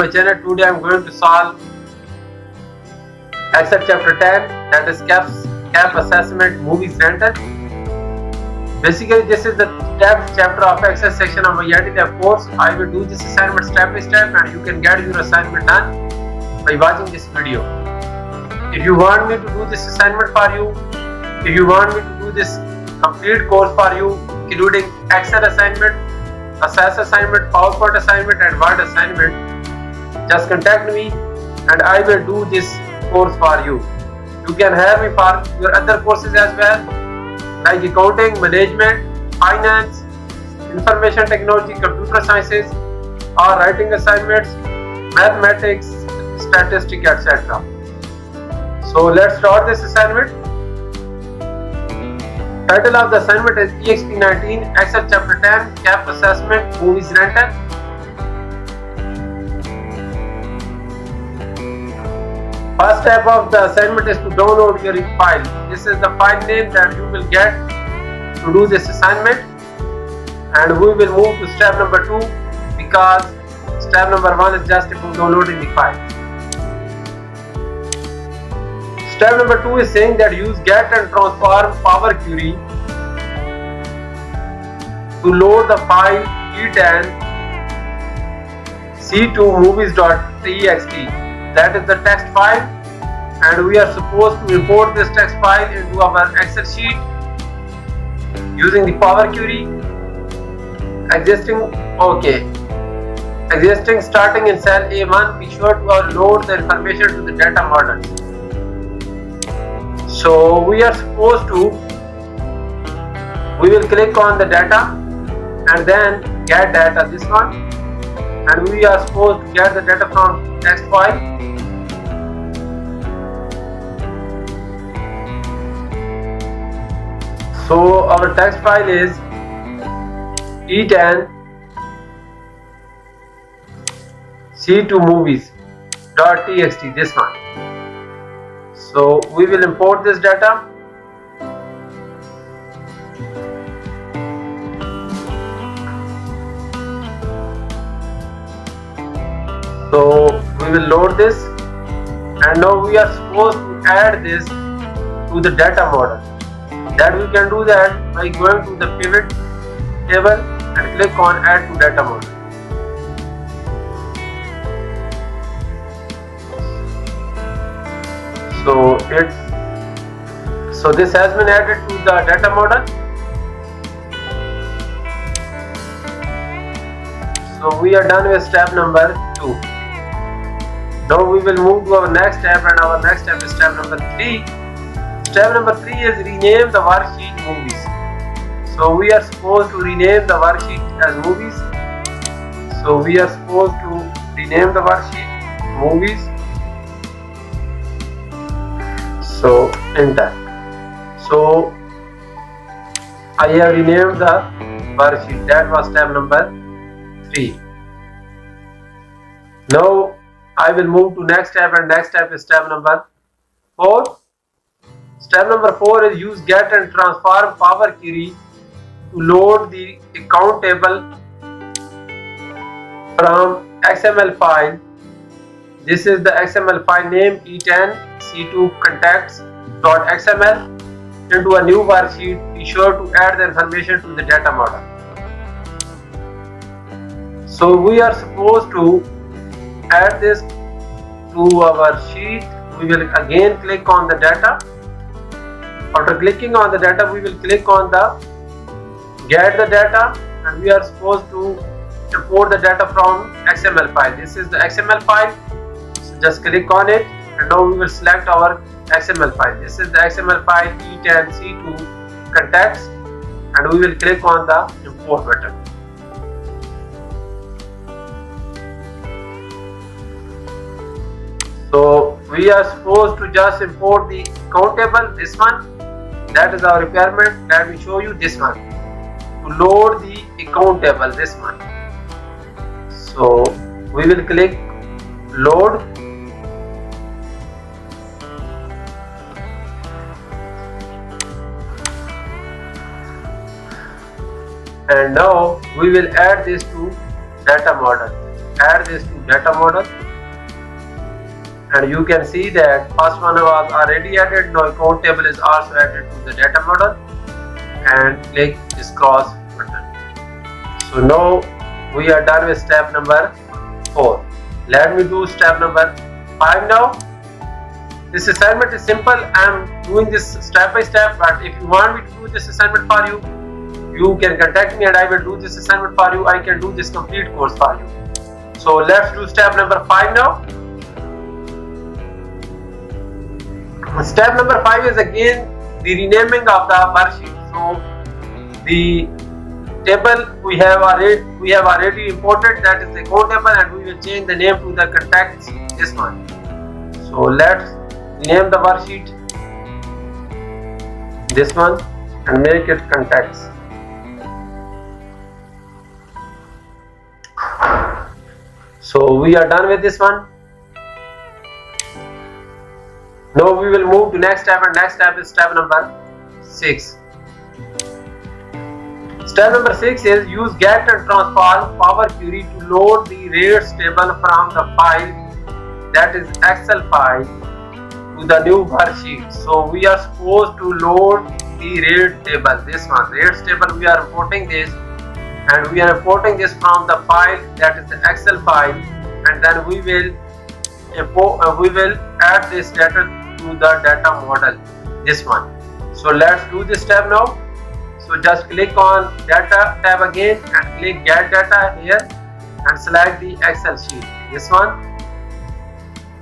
My channel. Today I am going to solve Excel chapter 10, that is cap assessment movies rental. Basically this is the 10th chapter of Excel section of my MovieRentals course. I will do this assignment step by step and you can get your assignment done by watching this video. If you want me to do this assignment for you, if you want me to do this complete course for you, including Excel assignment, Access assignment, PowerPoint assignment and Word assignment, just contact me and I will do this course for you. You can have me for your other courses as well, like accounting, management, finance, information technology, computer sciences, or writing assignments, mathematics, statistics, etc. So let's start this assignment. Title of the assignment is Exp19 Excel chapter 10 Cap Assessment Movies Rental. First step of the assignment is to download your file. This is the file name that you will get to do this assignment, and we will move to step number 2 because step number 1 is just about downloading the file. Step number 2 is saying that use get and transform power query to load the file Ch10 C2movies.txt. That is the text file, and we are supposed to import this text file into our Excel sheet using the power query. Existing starting in cell A1. Be sure to load the information to the data model. So we are supposed to, we will click on the data and then get data, this one, and we are supposed to get the data from text file. So our text file is Ch10 C2movies.txt, this one. So we will import this data. So we will load this, and now we are supposed to add this to the data model. That we can do that by going to the pivot table and click on add to data model. So this has been added to the data model. So we are done with step number 2. Now we will move to our next step, and our next step is step number 3. Step number 3 is rename the worksheet movies. So we are supposed to rename the worksheet as movies. So we are supposed to rename the worksheet movies. So enter. So I have renamed the worksheet. That was step number 3. Now I will move to next step, and next step is step number 4. Step number 4 is use get and transform power query to load the account table from XML file. This is the XML file name Ch10 C2 contacts.xml into a new worksheet. Be sure to add the information to the data model. So we are supposed to add this to our sheet. We will again click on the data. After clicking on the data, we will click on the get the data, and we are supposed to import the data from XML file. This is the XML file. So just click on it, and now we will select our XML file. This is the XML file Ch10 C2 contacts, and we will click on the import button. So we are supposed to just import the account table, this one. That is our requirement. Let me show you this one. To load the account table, this one. So we will click load. And now we will add this to data model. add this to data model, and you can see that first one was already added. Now account table is also added to the data model, and click this cross button. So now we are done with step number 4. Let me do step number 5 now. This assignment is simple. I am doing this step by step, but if you want me to do this assignment for you, you can contact me and I will do this assignment for you. I can do this complete course for you. So let's do step number 5 now. Step number 5 is again the renaming of the worksheet. So the table we have already imported, that is the account table, and we will change the name to the contacts, this one. So let's rename the worksheet this one and make it contacts. So we are done with this one. Now we will move to next step, and next step is step number 6. Step number 6 is use get and transform Power Query to load the rates table from the file, that is Excel file, to the new worksheet. So we are supposed to load the rate table, this one, rates table. We are importing this, and we are importing this from the file, that is the Excel file, and then we will add this data to the data model, this one. So let's do this tab now. So just click on data tab again and click get data here and select the Excel sheet, this one.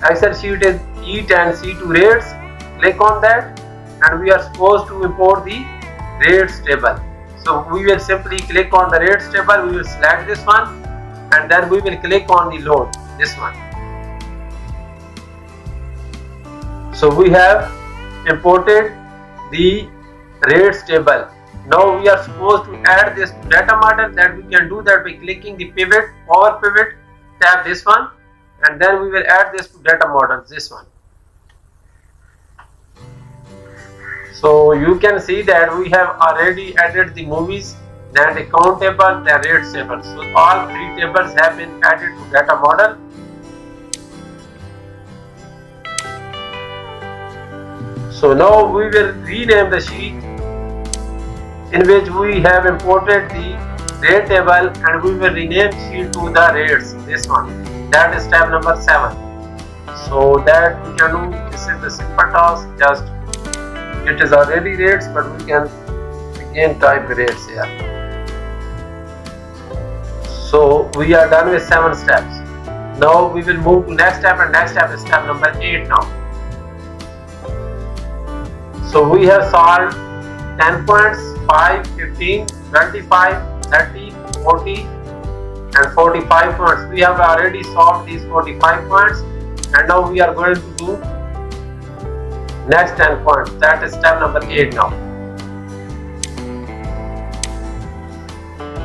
Excel sheet is E10 C2 rates. Click on that, and we are supposed to import the rates table. So we will simply click on the rates table, we will select this one, and then we will click on the load, this one. So we have imported the rates table. Now we are supposed to add this to data model. That we can do that by clicking the pivot, power pivot tab, this one, and then we will add this to data model, this one. So you can see that we have already added the movies, then account table, then rates table. So all 3 tables have been added to data model. So now we will rename the sheet in which we have imported the rate table, and we will rename sheet to the rates, this one. That is step number 7. So that we can do, this is the simple task, just it is already rates, but we can again type rates here. So we are done with 7 steps. Now we will move to next step, and next step is step number 8 now. So we have solved 10 points, 5, 15, 25, 30, 40 and 45 points. We have already solved these 45 points, and now we are going to do next 10 points. That is step number 8 now.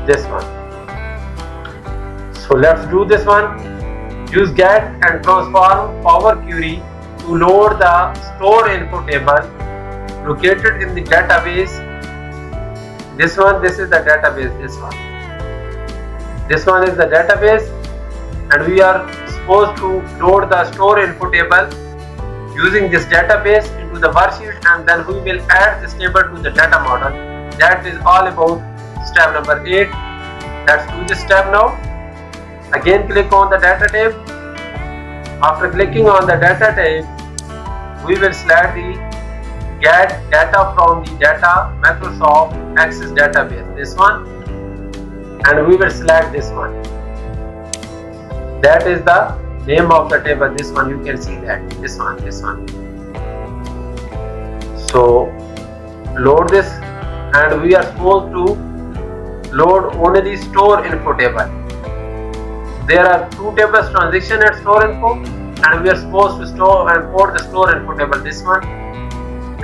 This one. So let's do this one. Use get and transform Power Query to load the store info table located in the database. This one, this is the database, this one. This one is the database, and we are supposed to load the store info table using this database into the worksheet, and then we will add this table to the data model. That is all about step number 8. Let's do this step now. Again click on the data tab. After clicking on the data tab, we will select the get data from the data Microsoft Access database, this one, and we will select this one. That is the name of the table, this one. You can see that, this one. So load this, and we are supposed to load only the store info table. There are 2 tables, transaction and store info, and we are supposed to store and import the store info table, this one.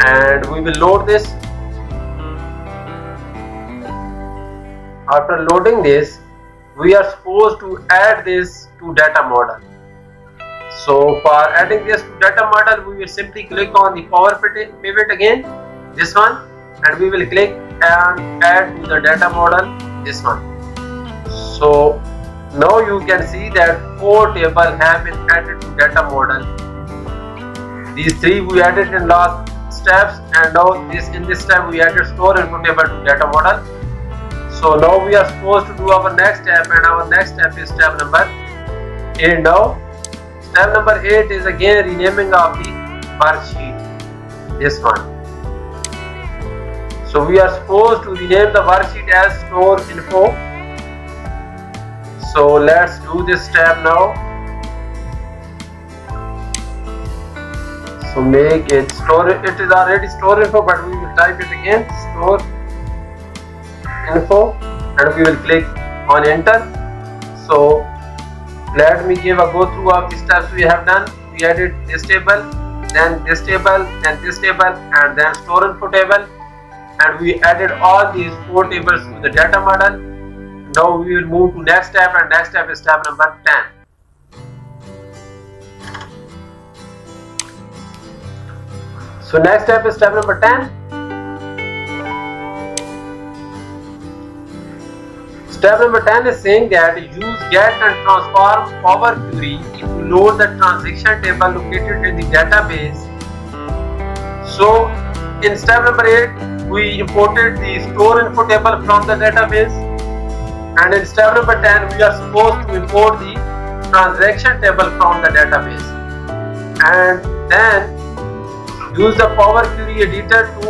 And we will load this. After loading this, we are supposed to add this to data model. So for adding this to data model, we will simply click on the power pivot again, this one, and we will click and add to the data model, this one. So Now you can see that 4 tables have been added to data model. These 3 we added in last steps, and now in this step we added store info table to data model. So now we are supposed to do our next step, and our next step is step number 8 now. Step number 8 is again renaming of the worksheet, this one. So we are supposed to rename the worksheet as store info. So let's do this step now. So make it store, it is already store info, but we will type it again, store info, and we will click on enter. So let me give a go through of the steps we have done. We added this table, then this table, then this table, and then store info table, and we added all these 4 tables to the data model. Now we will move to next step, and next step is step number 10. So next step is step number 10. Step number 10 is saying that use get and transform Power Query to load the transaction table located in the database. So in step number 8, we imported the store info table from the database, and in step number 10, we are supposed to import the transaction table from the database, and then use the Power Query editor to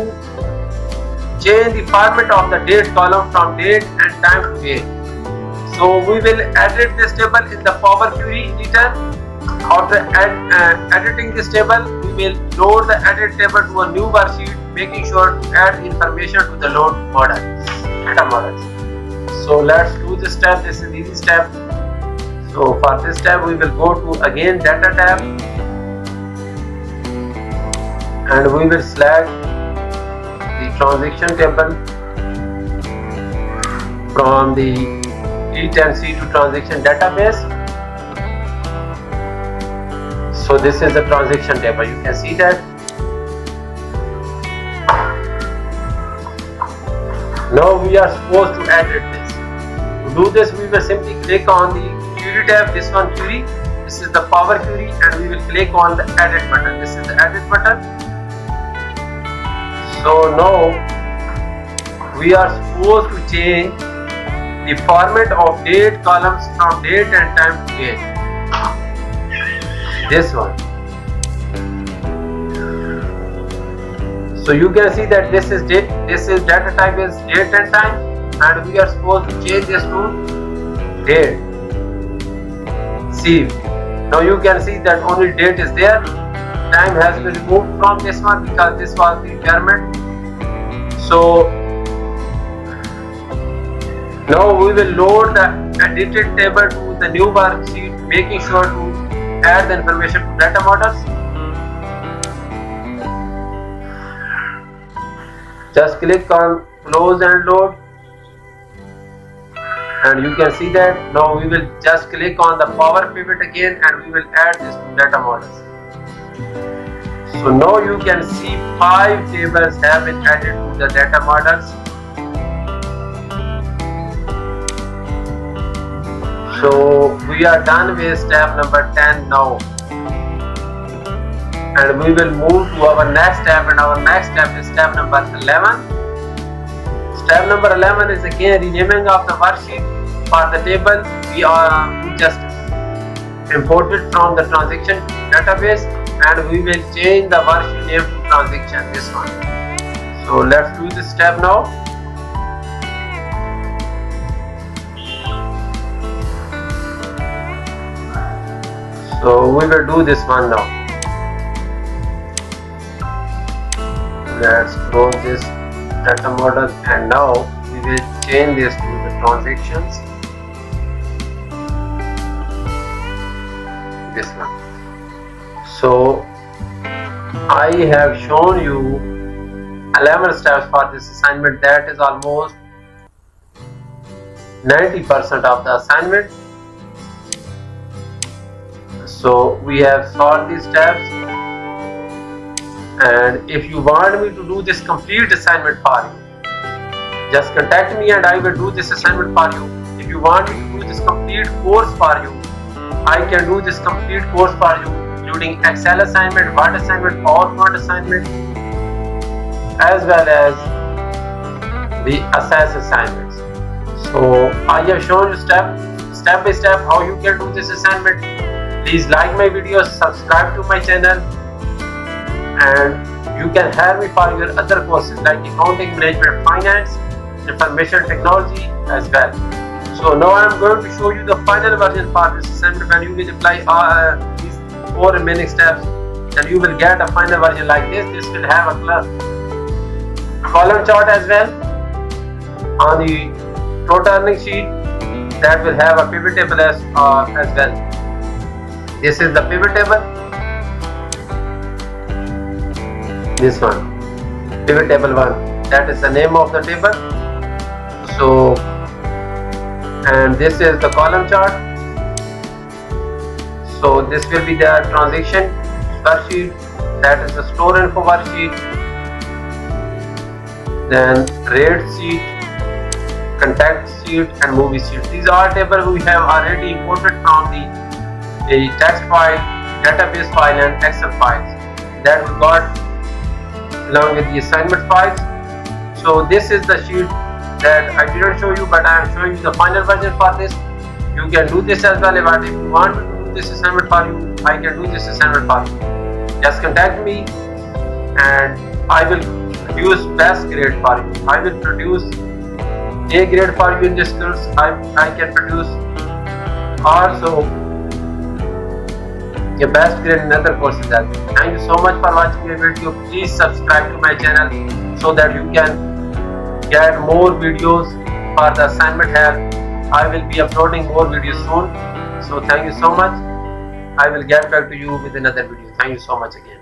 change the format of the date column from date and time to date. So we will edit this table in the Power Query editor. After editing this table, we will load the edit table to a new worksheet, making sure to add information to the load model, data models. So let's do this step. This is easy step. So for this step, we will go to again data tab, and we will select the transaction table from the Ch10 C2 transaction database. So this is the transaction table. You can see that. Now we are supposed to edit this. To do this, we will simply click on the query tab, this one query. This is the Power Query, and we will click on the edit button. This is the edit button. So now we are supposed to change the format of date columns from date and time to date. This one. So you can see that this is date, this is data type is date and time, and we are supposed to change this to date. See, now you can see that only date is there. Time has been removed from this one because this was the requirement. So now we will load the edited table to the new worksheet, making sure to add the information to data models. Just click on close and load, and you can see that now we will just click on the Power Pivot again, and we will add this to data models. So now you can see 5 tables have been added to the data models. So we are done with step number 10 now, and we will move to our next step, and our next step is step number 11. Step number 11 is again renaming of the worksheet for the table we just imported from the transaction database, and we will change the worksheet name to transaction, this one. So let's do this step now. So we will do this one now. Let's close this data model, and now we will change this to the transactions, this one. So I have shown you 11 steps for this assignment. That is almost 90% of the assignment. So we have solved these steps, and if you want me to do this complete assignment for you, just contact me and I will do this assignment for you. If you want me to do this complete complete course for you. I can do this complete course for you, including Excel assignment, Word assignment, PowerPoint assignment, as well as the assess assignments. So I have shown you step by step how you can do this assignment. Please like my videos, subscribe to my channel, and you can hire me for your other courses like accounting, management, finance, information technology as well. So now I am going to show you the final version for this assignment. When you will apply these 4 remaining steps, then you will get a final version like this. This will have a column chart as well on the total earning sheet. That will have a pivot table as well. This is the pivot table. This one, pivot table 1, that is the name of the table. So, and this is the column chart. So this will be the transaction worksheet, that is the store info worksheet, then rate sheet, contact sheet, and movie sheet. These are tables we have already imported from the text file, database file, and Excel files that we got along with the assignment files. So this is the sheet that I didn't show you, but I am showing you the final version for this. You can do this as well. If you want to do this assignment for you, I can do this assignment for you. Just contact me and I will produce best grade for you. I will produce A grade for you in this course. I can produce also a best grade in other courses as well. Thank you so much for watching my video. Please subscribe to my channel so that you can get more videos for the assignment help. I will be uploading more videos soon. So thank you so much. I will get back to you with another video. Thank you so much again.